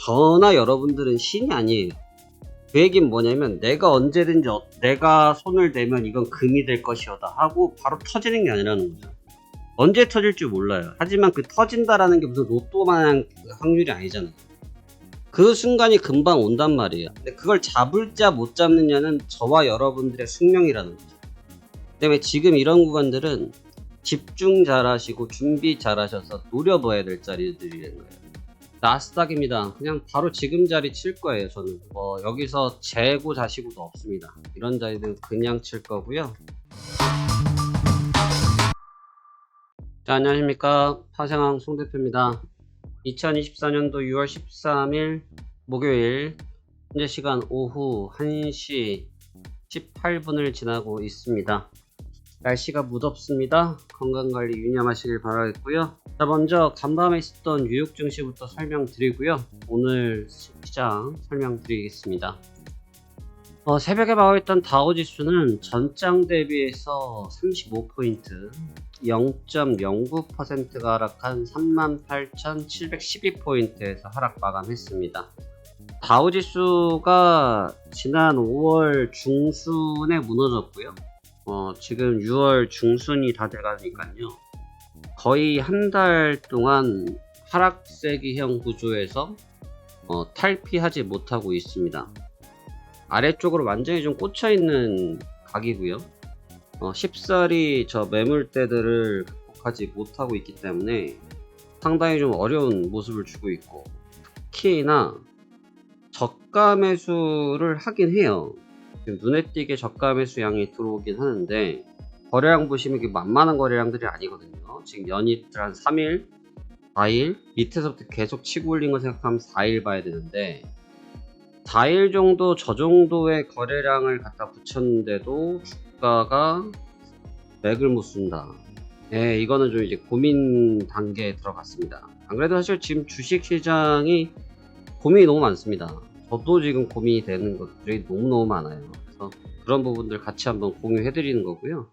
저나 여러분들은 신이 아니에요. 그 얘기는 뭐냐면 내가 언제든지 내가 손을 대면 이건 금이 될 것이다 하고 바로 터지는 게 아니라는 거죠. 언제 터질 줄 몰라요. 하지만 그 터진다라는 게 무슨 로또만한 확률이 아니잖아요. 그 순간이 금방 온단 말이에요. 근데 그걸 잡을자 못 잡느냐는 저와 여러분들의 숙명이라는 거죠. 때문에 지금 이런 구간들은 집중 잘하시고 준비 잘하셔서 노려봐야 될 자리들이라는 거예요. 나스닥입니다. 그냥 바로 지금 자리 칠 거예요. 저는 여기서 재고 자시고도 없습니다. 이런 자리는 그냥 칠 거고요. 자, 안녕하십니까. 파생왕 송대표입니다. 2024년도 6월 13일 목요일 현재 시간 오후 1시 18분을 지나고 있습니다. 날씨가 무덥습니다. 건강관리 유념하시길 바라겠고요. 자, 먼저 간밤에 있었던 뉴욕 증시부터 설명드리고요. 오늘 시장 설명드리겠습니다. 새벽에 나와있던 다우지수는 전장 대비해서 35포인트 0.09%가 하락한 38,712포인트에서 하락 마감했습니다. 다우지수가 지난 5월 중순에 무너졌고요. 지금 6월 중순이 다 돼가니까요. 거의 한 달 동안 하락세기형 구조에서 탈피하지 못하고 있습니다. 아래쪽으로 완전히 좀 꽂혀있는 각이고요. 쉽사리 저 매물대들을 극복하지 못하고 있기 때문에 상당히 좀 어려운 모습을 주고 있고, 특히나 저가 매수를 하긴 해요. 지금 눈에 띄게 저가 매수 양이 들어오긴 하는데 거래량 보시면 이게 만만한 거래량들이 아니거든요. 지금 연이틀 한 3일, 4일 밑에서부터 계속 치고 올린 거 생각하면 4일 봐야 되는데 4일 정도 저 정도의 거래량을 갖다 붙였는데도 주가가 맥을 못 쓴다. 네, 이거는 좀 이제 고민 단계에 들어갔습니다. 안 그래도 사실 지금 주식시장이 고민이 너무 많습니다. 저도 지금 고민이 되는 것들이 너무너무 많아요. 그래서 그런 부분들 같이 한번 공유해 드리는 거고요.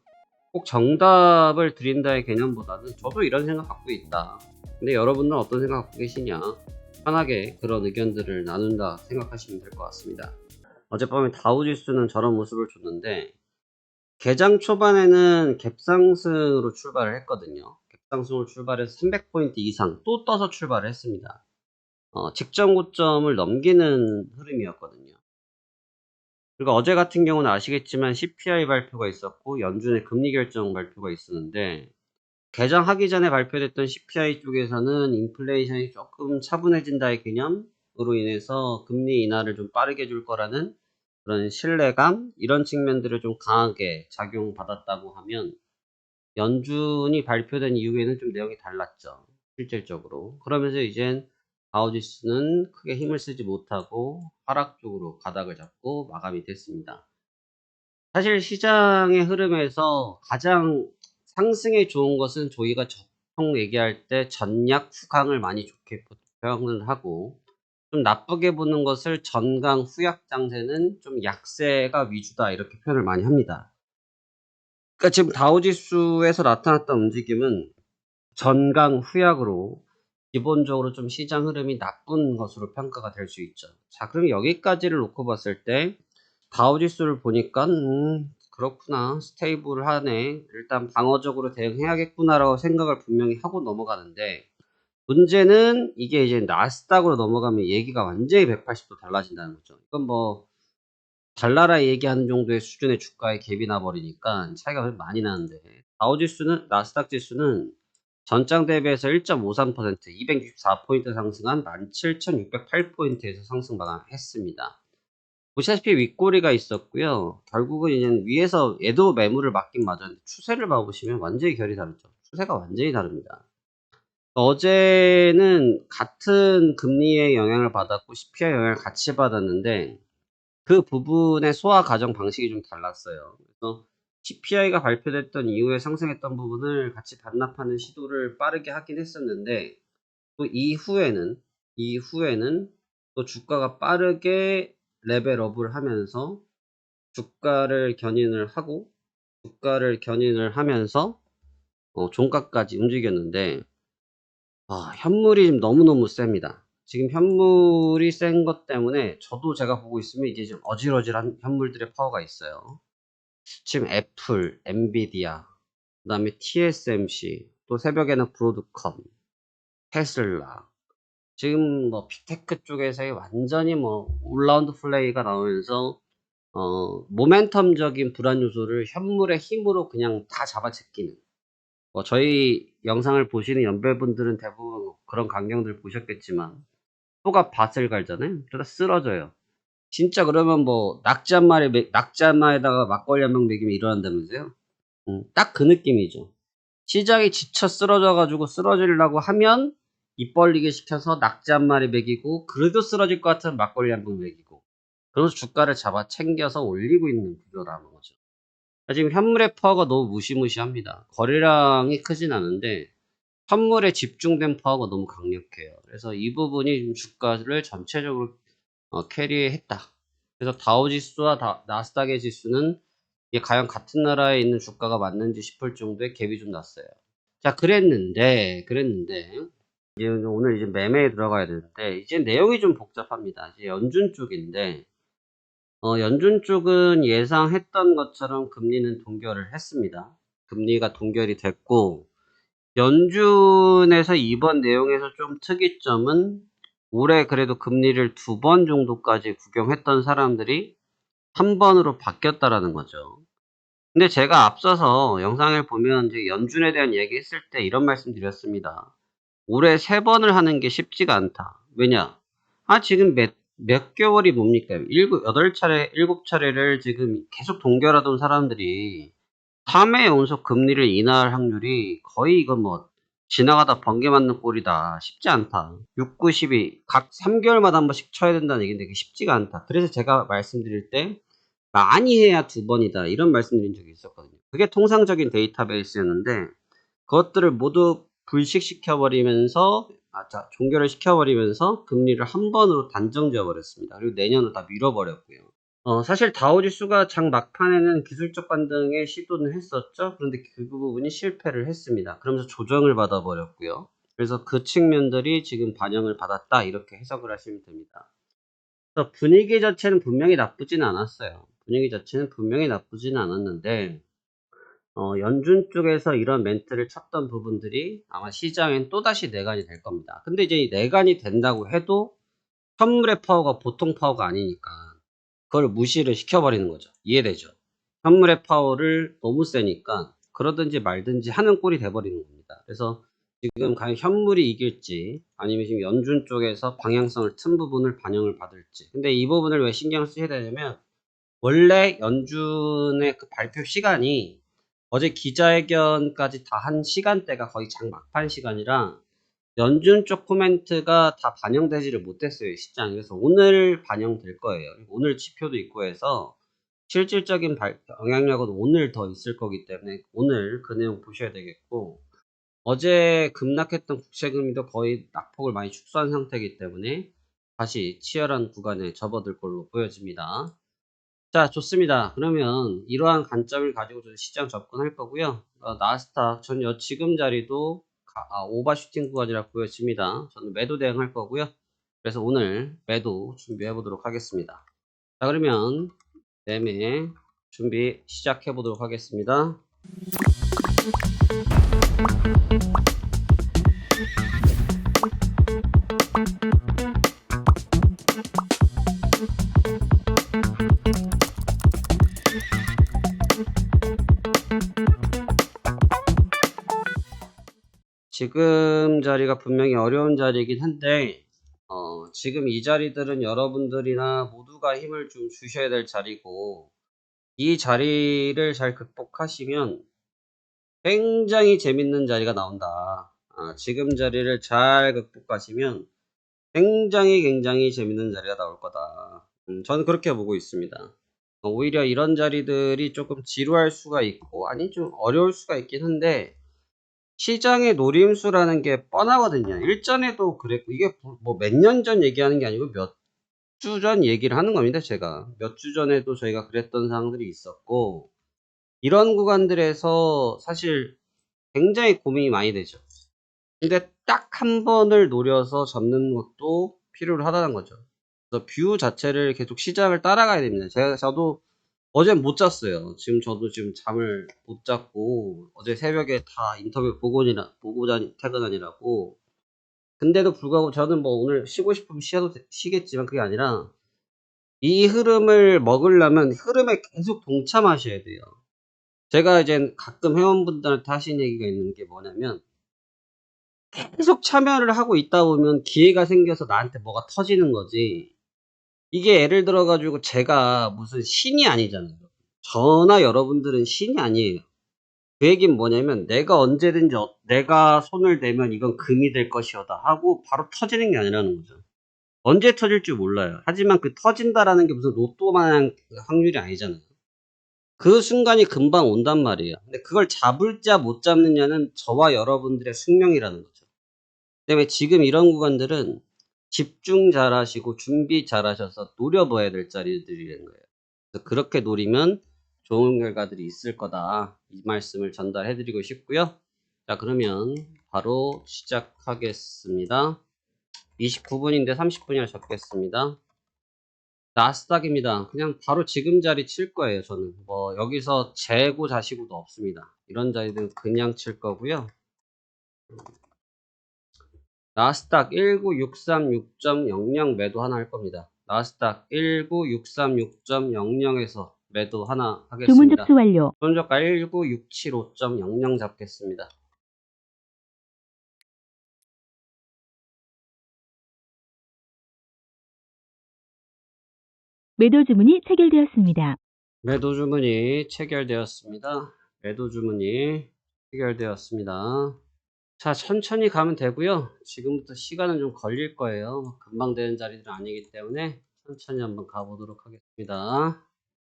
꼭 정답을 드린다의 개념보다는 저도 이런 생각 갖고 있다. 근데 여러분은 어떤 생각 갖고 계시냐? 편하게 그런 의견들을 나눈다 생각하시면 될 것 같습니다. 어젯밤에 다우지수는 저런 모습을 줬는데 개장 초반에는 갭상승으로 출발을 했거든요. 갭상승으로 출발해서 300포인트 이상 또 떠서 출발을 했습니다. 직전 고점을 넘기는 흐름이었거든요. 그리고 어제 같은 경우는 아시겠지만 CPI 발표가 있었고 연준의 금리 결정 발표가 있었는데 개장하기 전에 발표됐던 CPI 쪽에서는 인플레이션이 조금 차분해진다의 개념으로 인해서 금리 인하를 좀 빠르게 줄 거라는 그런 신뢰감, 이런 측면들을 좀 강하게 작용받았다고 하면 연준이 발표된 이후에는 좀 내용이 달랐죠. 실질적으로. 그러면서 이젠 다우지수는 크게 힘을 쓰지 못하고 하락 쪽으로 가닥을 잡고 마감이 됐습니다. 사실 시장의 흐름에서 가장 상승에 좋은 것은 저희가 보통 얘기할 때 전약 후강을 많이 좋게 표현을 하고, 좀 나쁘게 보는 것을 전강 후약 장세는 좀 약세가 위주다 이렇게 표현을 많이 합니다. 그러니까 지금 다우지수에서 나타났던 움직임은 전강 후약으로 기본적으로 좀 시장 흐름이 나쁜 것으로 평가가 될 수 있죠. 자, 그럼 여기까지를 놓고 봤을 때 다우지수를 보니까 그렇구나, 스테이블하네, 일단 방어적으로 대응해야겠구나 라고 생각을 분명히 하고 넘어가는데, 문제는 이게 이제 나스닥으로 넘어가면 얘기가 완전히 180도 달라진다는 거죠. 이건 뭐 달나라 얘기하는 정도의 수준의 주가에 갭이 나버리니까 차이가 많이 나는데, 다우지수는, 나스닥 지수는 전장 대비해서 1.53%, 264포인트 상승한 17,608포인트에서 상승 마감했습니다. 보시다시피 윗꼬리가 있었고요. 결국은 이제 위에서 얘도 매물을 맞긴 맞았는데 추세를 봐보시면 완전히 결이 다르죠. 추세가 완전히 다릅니다. 어제는 같은 금리의 영향을 받았고 CPI 영향을 같이 받았는데 그 부분의 소화 과정 방식이 좀 달랐어요. 그래서 CPI가 발표됐던 이후에 상승했던 부분을 같이 반납하는 시도를 빠르게 하긴 했었는데, 또 이후에는 또 주가가 빠르게 레벨업을 하면서 주가를 견인을 하면서 종가까지 움직였는데, 현물이 지금 너무너무 셉니다. 지금 현물이 센 것 때문에 저도 제가 보고 있으면 이제 좀 어질어질한 현물들의 파워가 있어요. 지금 애플, 엔비디아, 그 다음에 TSMC, 또 새벽에는 브로드컴, 테슬라. 지금 뭐 빅테크 쪽에서의 완전히 뭐 올라운드 플레이가 나오면서 모멘텀적인 불안 요소를 현물의 힘으로 그냥 다 잡아채기는. 저희 영상을 보시는 연배분들은 대부분 그런 광경들 보셨겠지만 소가 밭을 갈잖아요. 그러다 쓰러져요. 진짜 그러면 뭐 낙지 한 마리에다가 막걸리 한 병 먹이면 일어난다면서요? 딱 그 느낌이죠. 시장이 지쳐 쓰러져가지고 쓰러지려고 하면 입 벌리게 시켜서 낙지 한 마리 먹이고 그래도 쓰러질 것 같으면 막걸리 한 병 먹이고 그래서 주가를 잡아 챙겨서 올리고 있는 구조라는 거죠. 지금 현물의 파워가 너무 무시무시합니다. 거래량이 크진 않은데 현물에 집중된 파워가 너무 강력해요. 그래서 이 부분이 지금 주가를 전체적으로 캐리했다. 그래서 다우지수와 나스닥의 지수는 이게 과연 같은 나라에 있는 주가가 맞는지 싶을 정도의 갭이 좀 났어요. 자, 그랬는데 이제 오늘 이제 매매에 들어가야 되는데 이제 내용이 좀 복잡합니다. 이제 연준 쪽인데 연준 쪽은 예상했던 것처럼 금리는 동결을 했습니다. 금리가 동결이 됐고 연준에서 이번 내용에서 좀 특이점은 올해 그래도 금리를 2번 정도까지 구경했던 사람들이 한 번으로 바뀌었다라는 거죠. 근데 제가 앞서서 영상을 보면 이제 연준에 대한 얘기했을 때 이런 말씀 드렸습니다. 올해 3번을 하는 게 쉽지가 않다. 왜냐? 지금 몇 개월이 뭡니까? 8차례, 7차례를 지금 계속 동결하던 사람들이 3회 연속 금리를 인하할 확률이 거의 이건 뭐 지나가다 번개 맞는 꼴이다. 쉽지 않다. 6, 9, 12 각 3개월마다 한 번씩 쳐야 된다는 얘기인데 그게 쉽지가 않다. 그래서 제가 말씀드릴 때 많이 해야 2번이다. 이런 말씀드린 적이 있었거든요. 그게 통상적인 데이터베이스였는데 그것들을 모두 불식시켜버리면서 종결을 시켜버리면서 금리를 한 번으로 단정 지어버렸습니다. 그리고 내년으로 다 밀어버렸고요. 사실 다우지수가 장 막판에는 기술적 반등의 시도는 했었죠. 그런데 그 부분이 실패를 했습니다. 그러면서 조정을 받아버렸고요. 그래서 그 측면들이 지금 반영을 받았다 이렇게 해석을 하시면 됩니다. 그래서 분위기 자체는 분명히 나쁘진 않았어요. 분위기 자체는 분명히 나쁘진 않았는데 연준 쪽에서 이런 멘트를 쳤던 부분들이 아마 시장엔 또다시 내관이 될 겁니다. 근데 이제 이 내관이 된다고 해도 현물의 파워가 보통 파워가 아니니까 그걸 무시를 시켜버리는 거죠. 이해되죠? 현물의 파워를 너무 세니까 그러든지 말든지 하는 꼴이 돼버리는 겁니다. 그래서 지금 과연 현물이 이길지 아니면 지금 연준 쪽에서 방향성을 튼 부분을 반영을 받을지. 근데 이 부분을 왜 신경을 쓰셔야 되냐면 원래 연준의 그 발표 시간이 어제 기자회견까지 다 한 시간대가 거의 장 막판 시간이라 연준 쪽 코멘트가 다 반영되지를 못했어요, 시장에. 그래서 오늘 반영될 거예요. 오늘 지표도 있고 해서 실질적인 영향력은 오늘 더 있을 거기 때문에 오늘 그 내용 보셔야 되겠고 어제 급락했던 국채금리도 거의 낙폭을 많이 축소한 상태이기 때문에 다시 치열한 구간에 접어들 걸로 보여집니다. 자, 좋습니다. 그러면 이러한 관점을 가지고 시장 접근할 거고요. 나스닥 전 지금 자리도 오버슈팅 구간이라 보여집니다. 저는 매도 대응할 거고요. 그래서 오늘 매도 준비해 보도록 하겠습니다. 자, 그러면 매매 준비 시작해 보도록 하겠습니다. 지금 자리가 분명히 어려운 자리이긴 한데 지금 이 자리들은 여러분들이나 모두가 힘을 좀 주셔야 될 자리고 이 자리를 잘 극복하시면 굉장히 재밌는 자리가 나온다. 지금 자리를 잘 극복하시면 굉장히 재밌는 자리가 나올 거다. 저는 그렇게 보고 있습니다. 오히려 이런 자리들이 조금 지루할 수가 있고 아니 좀 어려울 수가 있긴 한데 시장의 노림수라는 게 뻔하거든요. 일전에도 그랬고 이게 뭐 몇 년 전 얘기하는 게 아니고 몇 주 전 얘기를 하는 겁니다. 제가 몇 주 전에도 저희가 그랬던 상황들이 있었고 이런 구간들에서 사실 굉장히 고민이 많이 되죠. 근데 딱 한 번을 노려서 잡는 것도 필요하다는 거죠. 그래서 뷰 자체를 계속 시장을 따라가야 됩니다. 저도 어제 못 잤어요. 저도 지금 잠을 못 잤고, 어제 새벽에 다 인터뷰 보고 퇴근하느라고. 근데도 불구하고 저는 뭐 오늘 쉬고 싶으면 쉬겠지만 그게 아니라, 이 흐름을 먹으려면 흐름에 계속 동참하셔야 돼요. 제가 이제 가끔 회원분들한테 하신 얘기가 있는 게 뭐냐면, 계속 참여를 하고 있다 보면 기회가 생겨서 나한테 뭐가 터지는 거지. 이게 예를 들어 가지고 제가 무슨 신이 아니잖아요. 저나 여러분들은 신이 아니에요. 그 얘기는 뭐냐면 내가 언제든지 내가 손을 대면 이건 금이 될 것이오다 하고 바로 터지는 게 아니라는 거죠. 언제 터질 줄 몰라요. 하지만 그 터진다라는 게 무슨 로또만한 확률이 아니잖아요. 그 순간이 금방 온단 말이에요. 근데 그걸 잡을자 못 잡느냐는 저와 여러분들의 숙명이라는 거죠. 그다음에 지금 이런 구간들은 집중 잘하시고 준비 잘하셔서 노려봐야 될 자리들이라는 거예요. 그래서 그렇게 노리면 좋은 결과들이 있을 거다. 이 말씀을 전달해 드리고 싶고요. 자, 그러면 바로 시작하겠습니다. 29분인데 30분이나 적겠습니다. 나스닥입니다. 그냥 바로 지금 자리 칠 거예요, 저는. 뭐 여기서 재고 자시고도 없습니다. 이런 자리들은 그냥 칠 거고요. 나스닥 19,636.00 매도 하나 할 겁니다. 나스닥 19,636.00에서 매도 하나 주문 하겠습니다. 접수 완료. 손저가 19,675.00 잡겠습니다. 매도 주문이 체결되었습니다. 매도 주문이 체결되었습니다. 매도 주문이 체결되었습니다. 자, 천천히 가면 되고요. 지금부터 시간은 좀 걸릴 거예요. 금방 되는 자리들은 아니기 때문에 천천히 한번 가보도록 하겠습니다.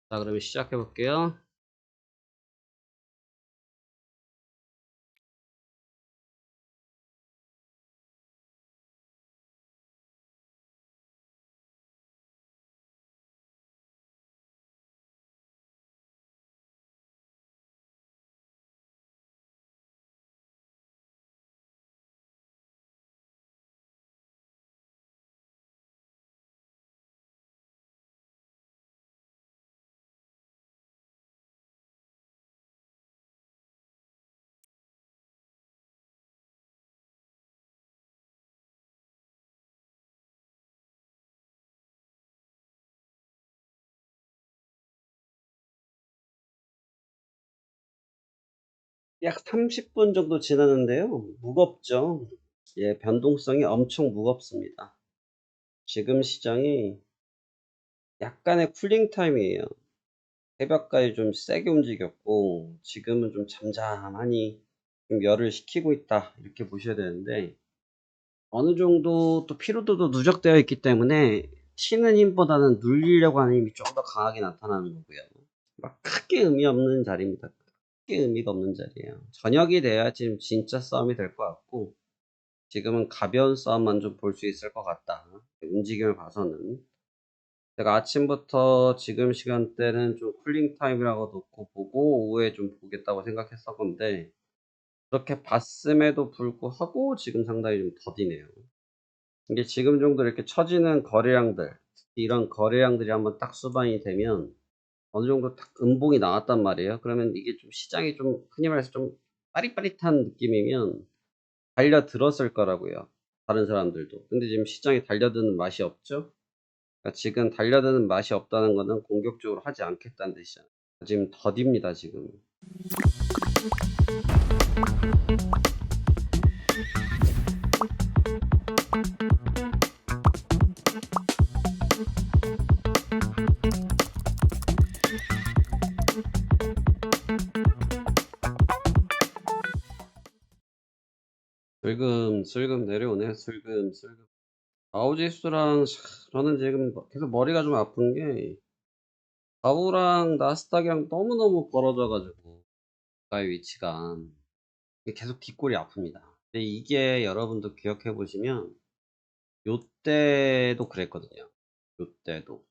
자, 그러면 시작해 볼게요. 약 30분 정도 지났는데요. 무겁죠? 예, 변동성이 엄청 무겁습니다. 지금 시장이 약간의 쿨링 타임이에요. 새벽까지 좀 세게 움직였고, 지금은 좀 잠잠하니 좀 열을 식히고 있다. 이렇게 보셔야 되는데, 어느 정도 또 피로도도 누적되어 있기 때문에 튀는 힘보다는 눌리려고 하는 힘이 좀 더 강하게 나타나는 거고요. 막 크게 의미 없는 자리입니다. 크게 의미가 없는 자리예요. 저녁이 돼야 지금 진짜 싸움이 될 것 같고, 지금은 가벼운 싸움만 좀 볼 수 있을 것 같다. 움직임을 봐서는. 제가 아침부터 지금 시간대는 좀 쿨링 타임이라고 놓고 보고 오후에 좀 보겠다고 생각했었건데, 그렇게 봤음에도 불구하고 지금 상당히 좀 더디네요. 이게 지금 정도 이렇게 처지는 거래량들, 이런 거래량들이 한번 딱 수반이 되면 어느 정도 딱 음봉이 나왔단 말이에요. 그러면 이게 좀 시장이 좀 흔히 말해서 좀 빠릿빠릿한 느낌이면 달려들었을 거라고요. 다른 사람들도. 근데 지금 시장이 달려드는 맛이 없죠? 그러니까 지금 달려드는 맛이 없다는 거는 공격적으로 하지 않겠다는 뜻이잖아요. 지금 더딥니다, 지금. 슬금슬금 내려오네, 슬금슬금. 다우지수랑 저는 지금 계속 머리가 좀 아픈 게 다우랑 나스닥이랑 너무너무 벌어져 가지고 가의 위치가 계속 뒷골이 아픕니다. 근데 이게 여러분도 기억해 보시면 요때도 그랬거든요. 요때도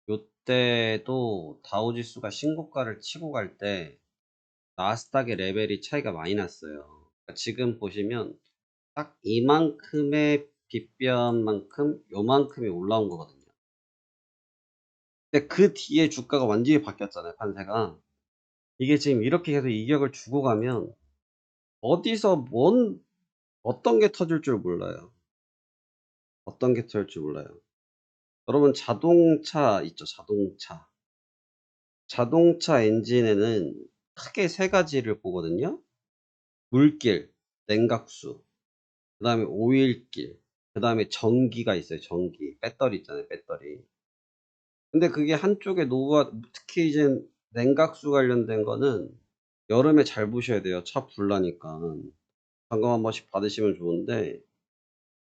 요때도 다우지수가 신고가를 치고 갈 때 나스닥의 레벨이 차이가 많이 났어요. 지금 보시면 딱 이만큼의 빗변만큼 요만큼이 올라온 거거든요. 근데 그 뒤에 주가가 완전히 바뀌었잖아요, 판세가. 이게 지금 이렇게 계속 이격을 주고 가면 어디서 어떤 게 터질 줄 몰라요. 어떤 게 터질 줄 몰라요. 여러분 자동차 있죠, 자동차. 자동차 엔진에는 크게 세 가지를 보거든요. 물길, 냉각수, 그 다음에 오일길, 그 다음에 전기가 있어요. 전기, 배터리 있잖아요, 배터리. 근데 그게 한쪽에 특히 이제 냉각수 관련된 거는 여름에 잘 보셔야 돼요. 차 불나니까. 점검 한 번씩 받으시면 좋은데,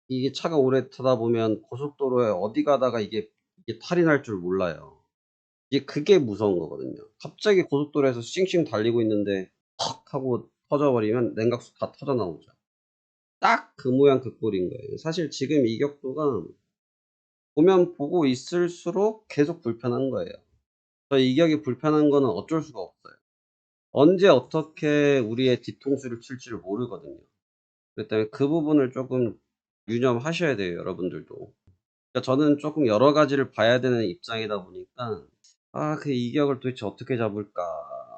이게 차가 오래 타다 보면 고속도로에 어디 가다가 이게 탈이 날 줄 몰라요. 그게 무서운 거거든요. 갑자기 고속도로에서 싱싱 달리고 있는데 턱 하고 터져버리면 냉각수 다 터져 나오죠. 딱 그 모양 그 꼴인 거예요. 사실 지금 이격도가 보면 보고 있을수록 계속 불편한 거예요. 저 이격이 불편한 거는 어쩔 수가 없어요. 언제 어떻게 우리의 뒤통수를 칠지를 모르거든요. 그렇기 때문에 그 부분을 조금 유념하셔야 돼요, 여러분들도. 그러니까 저는 조금 여러 가지를 봐야 되는 입장이다 보니까 그 이격을 도대체 어떻게 잡을까.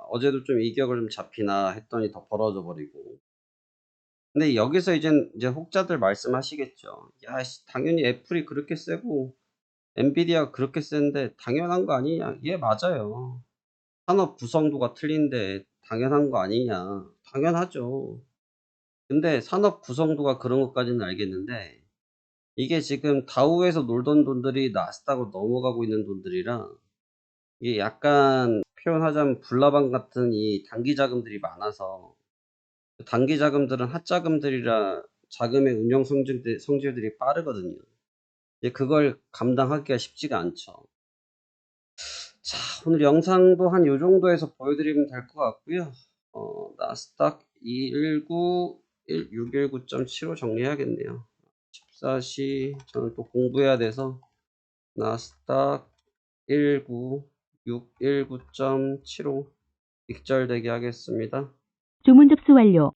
어제도 좀 이격을 좀 잡히나 했더니 더 벌어져 버리고. 근데 여기서 이제 혹자들 말씀하시겠죠. 야, 당연히 애플이 그렇게 세고 엔비디아가 그렇게 센데 당연한 거 아니냐. 예, 맞아요. 산업 구성도가 틀린데 당연한 거 아니냐. 당연하죠. 근데 산업 구성도가 그런 것까지는 알겠는데 이게 지금 다우에서 놀던 돈들이 나스닥으로 넘어가고 있는 돈들이라 이게 약간 표현하자면 불나방 같은 이 단기 자금들이 많아서 단기 자금들은 핫자금들이라 자금의 운영 성질들이 빠르거든요. 그걸 감당하기가 쉽지가 않죠. 자, 오늘 영상도 한 요 정도에서 보여드리면 될 것 같고요. 나스닥 619.75 정리해야겠네요. 14시 저는 또 공부해야 돼서 나스닥 619.75 익절되게 하겠습니다. 주문 접수 완료.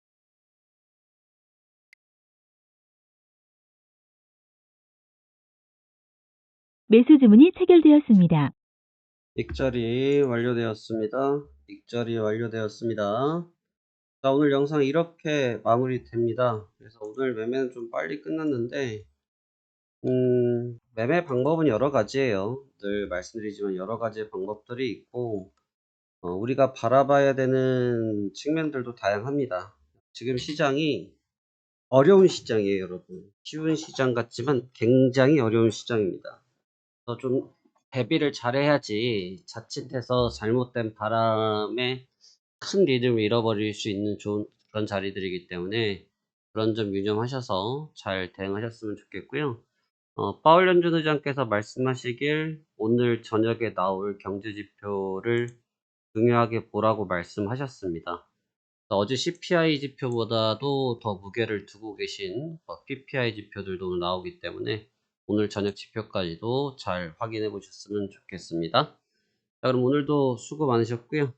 매수 주문이 체결되었습니다. 익절이 완료되었습니다. 익절이 완료되었습니다. 자, 오늘 영상 이렇게 마무리됩니다. 그래서 오늘 매매는 좀 빨리 끝났는데 매매 방법은 여러 가지예요. 늘 말씀드리지만 여러 가지의 방법들이 있고 우리가 바라봐야 되는 측면들도 다양합니다. 지금 시장이 어려운 시장이에요, 여러분. 쉬운 시장 같지만 굉장히 어려운 시장입니다. 그래서 좀 대비를 잘해야지 자칫해서 잘못된 바람에 큰 리듬을 잃어버릴 수 있는 그런 자리들이기 때문에 그런 점 유념하셔서 잘 대응하셨으면 좋겠고요. 파월연준 의장께서 말씀하시길 오늘 저녁에 나올 경제지표를 중요하게 보라고 말씀하셨습니다. 어제 CPI 지표보다도 더 무게를 두고 계신 PPI 지표들도 오늘 나오기 때문에 오늘 저녁 지표까지도 잘 확인해 보셨으면 좋겠습니다. 자, 그럼 오늘도 수고 많으셨고요.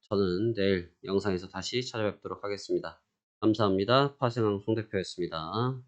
저는 내일 영상에서 다시 찾아뵙도록 하겠습니다. 감사합니다. 파생왕 송대표였습니다.